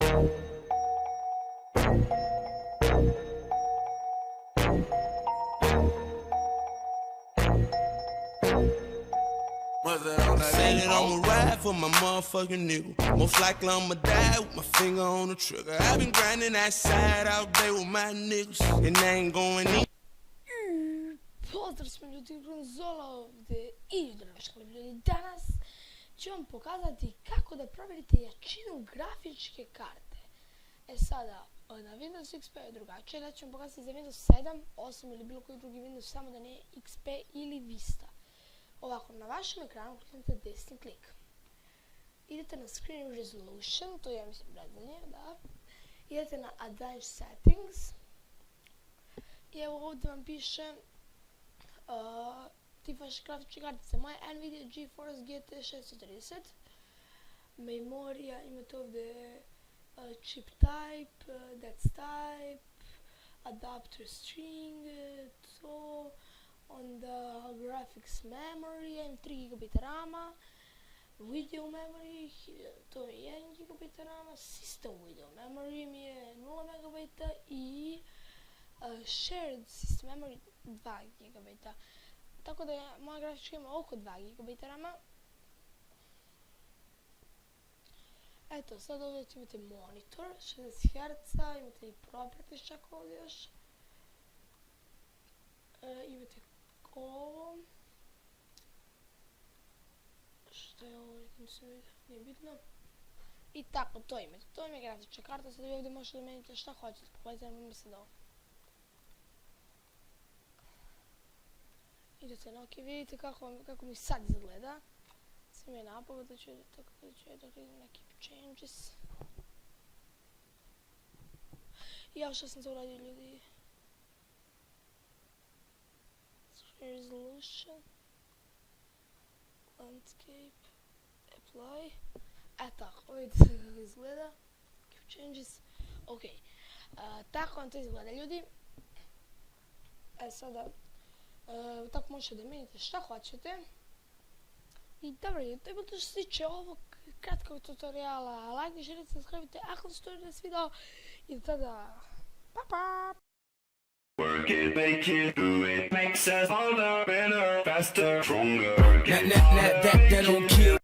Said that I'ma ride for my motherfucking nigga. Most likely I'ma die with my finger on the trigger. I've been grinding that side all day with my niggas, and they ain't going in. Pozdrav smo ljudi, Gonzola ovdje i ljudi, danas ću vam pokazati kako da provjerite jačinu grafičke karte. Sada, na Windows XP je drugačije, da ću vam pokazati za Windows 7, 8 ili bilo koji drugi Windows, samo da nije XP ili Vista. Ovako, na vašem ekranu kliknete desni klik. Idete na Screen Resolution, to je mislim brzanje, da. Idete na Advanced Settings. I evo ovdje vam piše tip vaše grafičke kartice. Moja Nvidia GeForce GT 630. Memorija, imate ovdje chip type, that's type, adapter string, to, onda graphics memory, 3 GB RAM-a, video memory, to je 1 GB RAM-a, system video memory mi je 0 MB i shared system memory 2 GB. Tako da moja grafička ima oko 2 GB RAM-a. Eto, sad ovdje imate monitor, 60 Hz, imate i properties čak ovdje još. Imate ovo. Što je ovo, nisam vidio, nije bitno. I tako, to imate. To je grafička karta, sad vi ovdje možete zamijeniti šta hoćete. Pogledajte mi se da ovo. Idete na ok, vidite kako mi sad izgleda. Sve mi je napao, da ću idem na keep changes. I ja što sam to uradio ljudi. Resolution, landscape, apply. Tako, vidite kako izgleda. Keep changes. Ok, tako vam to izgleda ljudi. Sada, tako možete da menite šta hoćete. I dobro, to je bilo to što se tiče ovog kratkog tutoriala. Like, želite, subscribe-te ako ste to video. I do tada, pa pa! Work it, make it, do it, makes us harder, better, faster, stronger. That don't